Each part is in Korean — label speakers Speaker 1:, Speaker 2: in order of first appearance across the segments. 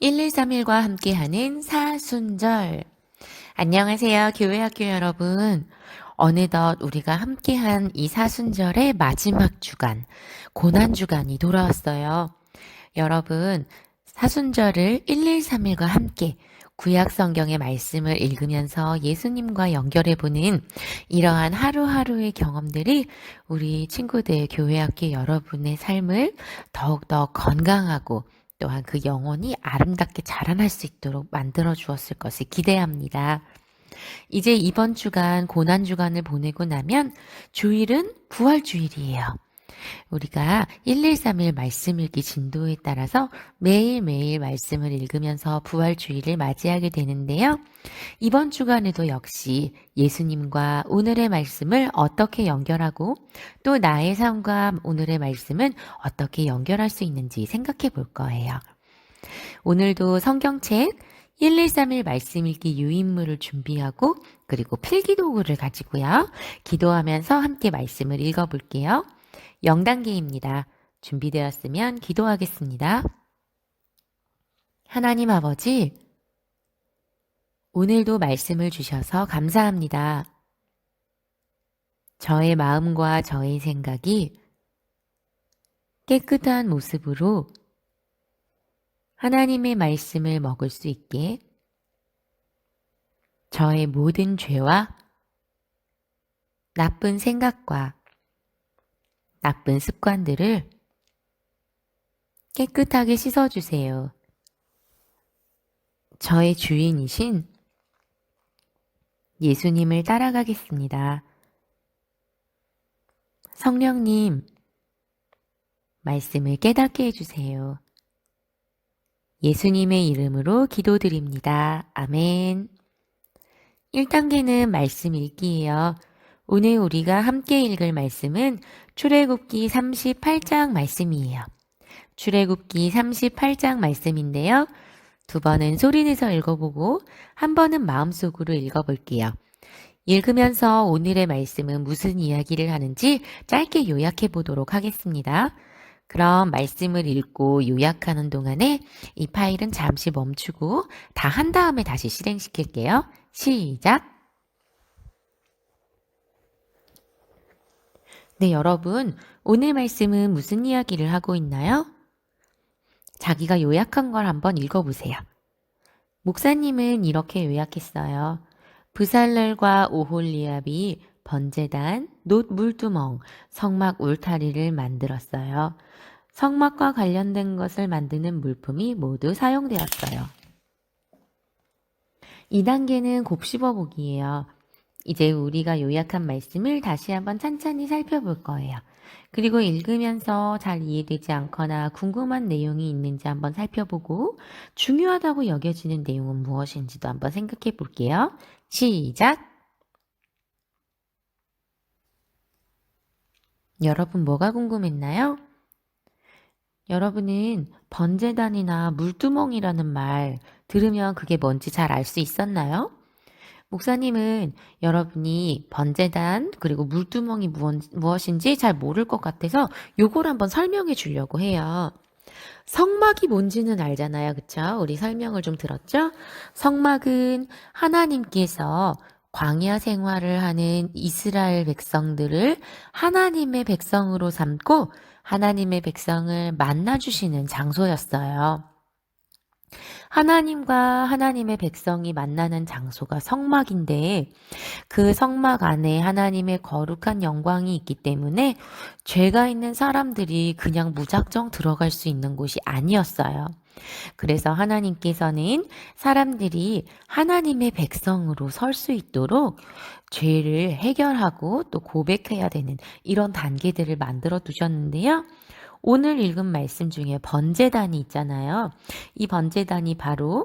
Speaker 1: 113일과 함께하는 사순절. 안녕하세요, 교회학교 여러분. 어느덧 우리가 함께한 이 사순절의 마지막 주간, 고난주간이 돌아왔어요. 여러분, 사순절을 113일과 함께 구약 성경의 말씀을 읽으면서 예수님과 연결해보는 이러한 하루하루의 경험들이 우리 친구들, 교회학교 여러분의 삶을 더욱더 건강하고 또한 그 영혼이 아름답게 자라날 수 있도록 만들어 주었을 것을 기대합니다. 이제 이번 주간 고난주간을 보내고 나면 주일은 부활주일이에요. 우리가 113일 말씀 읽기 진도에 따라서 매일매일 말씀을 읽으면서 부활주일을 맞이하게 되는데요. 이번 주간에도 역시 예수님과 오늘의 말씀을 어떻게 연결하고 또 나의 삶과 오늘의 말씀은 어떻게 연결할 수 있는지 생각해 볼 거예요. 오늘도 성경책 113일 말씀 읽기 유인물을 준비하고 그리고 필기도구를 가지고요. 기도하면서 함께 말씀을 읽어볼게요. 0단계입니다. 준비되었으면 기도하겠습니다. 하나님 아버지, 오늘도 말씀을 주셔서 감사합니다. 저의 마음과 저의 생각이 깨끗한 모습으로 하나님의 말씀을 먹을 수 있게 저의 모든 죄와 나쁜 생각과 나쁜 습관들을 깨끗하게 씻어주세요. 저의 주인이신 예수님을 따라가겠습니다. 성령님, 말씀을 깨닫게 해주세요. 예수님의 이름으로 기도드립니다. 아멘. 1단계는 말씀 읽기예요. 오늘 우리가 함께 읽을 말씀은 출애굽기 38장 말씀이에요. 출애굽기 38장 말씀인데요. 두 번은 소리내서 읽어보고 한 번은 마음속으로 읽어볼게요. 읽으면서 오늘의 말씀은 무슨 이야기를 하는지 짧게 요약해 보도록 하겠습니다. 그럼 말씀을 읽고 요약하는 동안에 이 파일은 잠시 멈추고 다 한 다음에 다시 실행시킬게요. 시작! 네, 여러분, 오늘 말씀은 무슨 이야기를 하고 있나요? 자기가 요약한 걸 한번 읽어보세요. 목사님은 이렇게 요약했어요. 브살렐과 오홀리압이 번제단, 놋 물두멍, 성막 울타리를 만들었어요. 성막과 관련된 것을 만드는 물품이 모두 사용되었어요. 2단계는 곱씹어보기예요. 이제 우리가 요약한 말씀을 다시 한번 찬찬히 살펴볼 거예요. 그리고 읽으면서 잘 이해되지 않거나 궁금한 내용이 있는지 한번 살펴보고 중요하다고 여겨지는 내용은 무엇인지도 한번 생각해 볼게요. 시작! 여러분 뭐가 궁금했나요? 여러분은 번제단이나 물두멍이라는 말 들으면 그게 뭔지 잘 알 수 있었나요? 목사님은 여러분이 번제단 그리고 물두멍이 무엇인지 잘 모를 것 같아서 요걸 한번 설명해 주려고 해요. 성막이 뭔지는 알잖아요. 그쵸? 우리 설명을 좀 들었죠? 성막은 하나님께서 광야 생활을 하는 이스라엘 백성들을 하나님의 백성으로 삼고 하나님의 백성을 만나주시는 장소였어요. 하나님과 하나님의 백성이 만나는 장소가 성막인데 그 성막 안에 하나님의 거룩한 영광이 있기 때문에 죄가 있는 사람들이 그냥 무작정 들어갈 수 있는 곳이 아니었어요. 그래서 하나님께서는 사람들이 하나님의 백성으로 설 수 있도록 죄를 해결하고 또 고백해야 되는 이런 단계들을 만들어 두셨는데요. 오늘 읽은 말씀 중에 번제단이 있잖아요. 이 번제단이 바로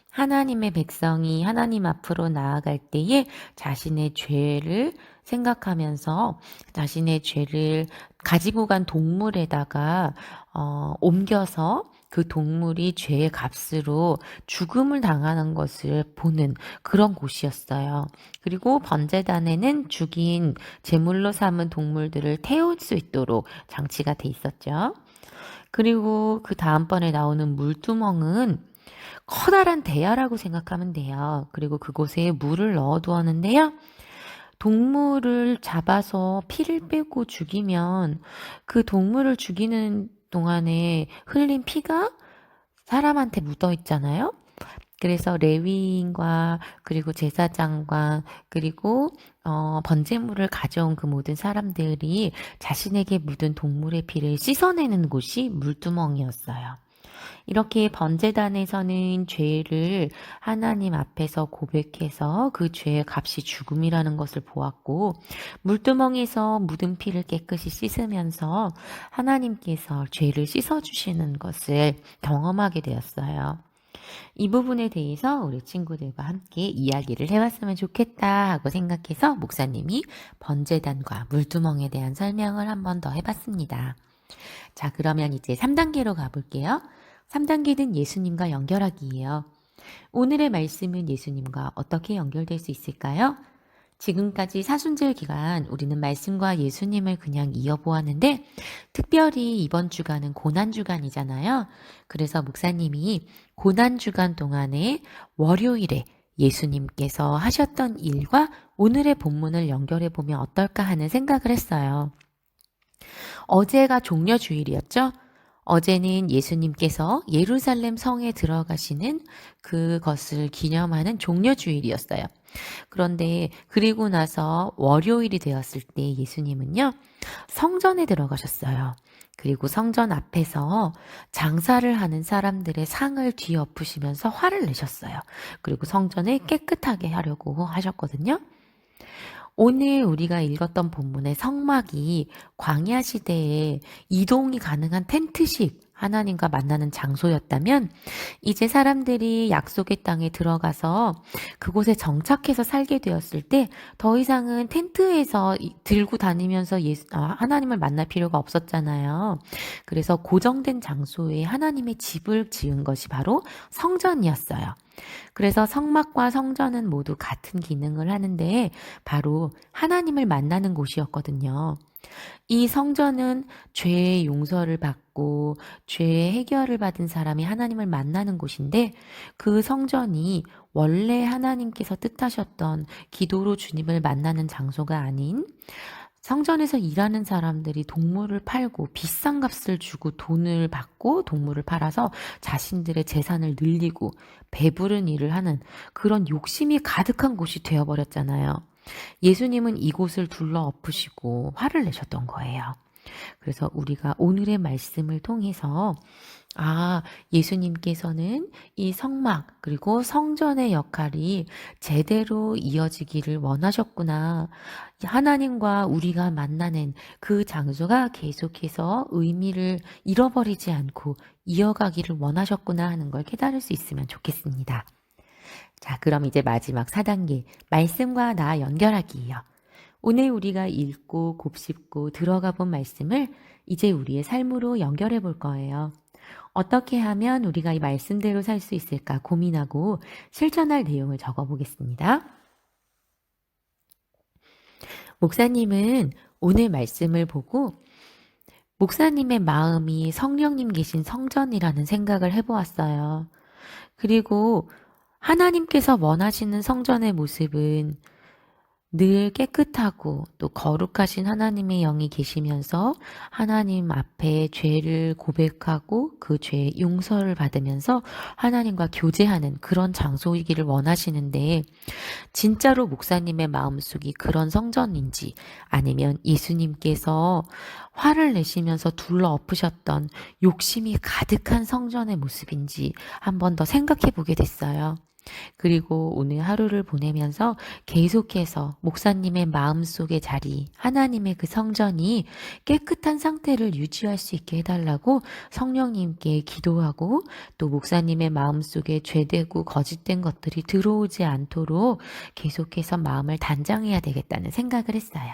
Speaker 1: 하나님의 백성이 하나님 앞으로 나아갈 때에 자신의 죄를 생각하면서 자신의 죄를 가지고 간 동물에다가 옮겨서 그 동물이 죄의 값으로 죽음을 당하는 것을 보는 그런 곳이었어요. 그리고 번제단에는 죽인 제물로 삼은 동물들을 태울 수 있도록 장치가 돼 있었죠. 그리고 그 다음번에 나오는 물두멍은 커다란 대야라고 생각하면 돼요. 그리고 그곳에 물을 넣어 두었는데요. 동물을 잡아서 피를 빼고 죽이면 그 동물을 죽이는 동안에 흘린 피가 사람한테 묻어 있잖아요. 그래서 레위인과 그리고 제사장과 그리고 번제물을 가져온 그 모든 사람들이 자신에게 묻은 동물의 피를 씻어내는 곳이 물두멍이었어요. 이렇게 번제단에서는 죄를 하나님 앞에서 고백해서 그 죄의 값이 죽음이라는 것을 보았고, 물두멍에서 묻은 피를 깨끗이 씻으면서 하나님께서 죄를 씻어주시는 것을 경험하게 되었어요. 이 부분에 대해서 우리 친구들과 함께 이야기를 해봤으면 좋겠다 하고 생각해서 목사님이 번제단과 물두멍에 대한 설명을 한 번 더 해봤습니다. 자, 그러면 이제 3단계로 가볼게요. 3단계는 예수님과 연결하기예요. 오늘의 말씀은 예수님과 어떻게 연결될 수 있을까요? 지금까지 사순절 기간 우리는 말씀과 예수님을 그냥 이어보았는데 특별히 이번 주간은 고난주간이잖아요. 그래서 목사님이 고난주간 동안에 월요일에 예수님께서 하셨던 일과 오늘의 본문을 연결해 보면 어떨까 하는 생각을 했어요. 어제가 종려주일이었죠. 어제는 예수님께서 예루살렘 성에 들어가시는 그것을 기념하는 종려주일이었어요. 그런데 그리고 나서 월요일이 되었을 때 예수님은요, 성전에 들어가셨어요. 그리고 성전 앞에서 장사를 하는 사람들의 상을 뒤엎으시면서 화를 내셨어요. 그리고 성전을 깨끗하게 하려고 하셨거든요. 오늘 우리가 읽었던 본문의 성막이 광야 시대에 이동이 가능한 텐트식 하나님과 만나는 장소였다면 이제 사람들이 약속의 땅에 들어가서 그곳에 정착해서 살게 되었을 때 더 이상은 텐트에서 들고 다니면서 하나님을 만날 필요가 없었잖아요. 그래서 고정된 장소에 하나님의 집을 지은 것이 바로 성전이었어요. 그래서 성막과 성전은 모두 같은 기능을 하는데 바로 하나님을 만나는 곳이었거든요. 이 성전은 죄의 용서를 받고 죄의 해결을 받은 사람이 하나님을 만나는 곳인데 그 성전이 원래 하나님께서 뜻하셨던 기도로 주님을 만나는 장소가 아닌 성전에서 일하는 사람들이 동물을 팔고 비싼 값을 주고 돈을 받고 동물을 팔아서 자신들의 재산을 늘리고 배부른 일을 하는 그런 욕심이 가득한 곳이 되어버렸잖아요. 예수님은 이곳을 둘러 엎으시고 화를 내셨던 거예요. 그래서 우리가 오늘의 말씀을 통해서 예수님께서는 이 성막 그리고 성전의 역할이 제대로 이어지기를 원하셨구나. 하나님과 우리가 만나는 그 장소가 계속해서 의미를 잃어버리지 않고 이어가기를 원하셨구나 하는 걸 깨달을 수 있으면 좋겠습니다. 자, 그럼 이제 마지막 4단계, 말씀과 나 연결하기예요. 오늘 우리가 읽고 곱씹고 들어가 본 말씀을 이제 우리의 삶으로 연결해 볼 거예요. 어떻게 하면 우리가 이 말씀대로 살 수 있을까 고민하고 실천할 내용을 적어 보겠습니다. 목사님은 오늘 말씀을 보고 목사님의 마음이 성령님 계신 성전이라는 생각을 해보았어요. 그리고 하나님께서 원하시는 성전의 모습은 늘 깨끗하고 또 거룩하신 하나님의 영이 계시면서 하나님 앞에 죄를 고백하고 그 죄의 용서를 받으면서 하나님과 교제하는 그런 장소이기를 원하시는데 진짜로 목사님의 마음속이 그런 성전인지 아니면 예수님께서 화를 내시면서 둘러 엎으셨던 욕심이 가득한 성전의 모습인지 한 번 더 생각해 보게 됐어요. 그리고 오늘 하루를 보내면서 계속해서 목사님의 마음속의 자리, 하나님의 그 성전이 깨끗한 상태를 유지할 수 있게 해달라고 성령님께 기도하고 또 목사님의 마음속에 죄되고 거짓된 것들이 들어오지 않도록 계속해서 마음을 단장해야 되겠다는 생각을 했어요.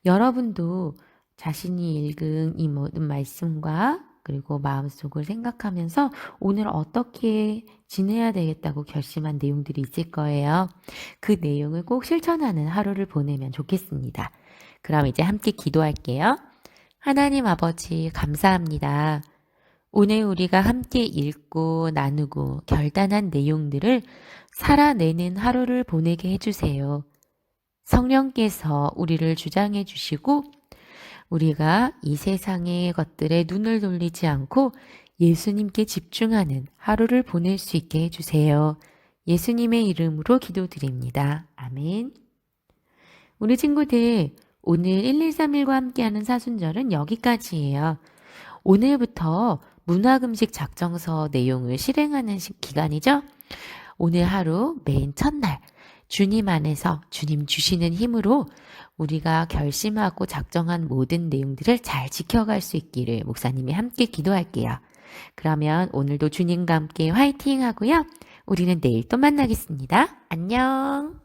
Speaker 1: 여러분도 자신이 읽은 이 모든 말씀과 그리고 마음속을 생각하면서 오늘 어떻게 지내야 되겠다고 결심한 내용들이 있을 거예요. 그 내용을 꼭 실천하는 하루를 보내면 좋겠습니다. 그럼 이제 함께 기도할게요. 하나님 아버지 감사합니다. 오늘 우리가 함께 읽고 나누고 결단한 내용들을 살아내는 하루를 보내게 해주세요. 성령께서 우리를 주장해 주시고 우리가 이 세상의 것들에 눈을 돌리지 않고 예수님께 집중하는 하루를 보낼 수 있게 해주세요. 예수님의 이름으로 기도드립니다. 아멘. 우리 친구들, 오늘 1231과 함께하는 사순절은 여기까지예요. 오늘부터 문화금식 작정서 내용을 실행하는 기간이죠. 오늘 하루 맨 첫날 주님 안에서 주님 주시는 힘으로 우리가 결심하고 작정한 모든 내용들을 잘 지켜갈 수 있기를 목사님이 함께 기도할게요. 그러면 오늘도 주님과 함께 화이팅 하고요. 우리는 내일 또 만나겠습니다. 안녕.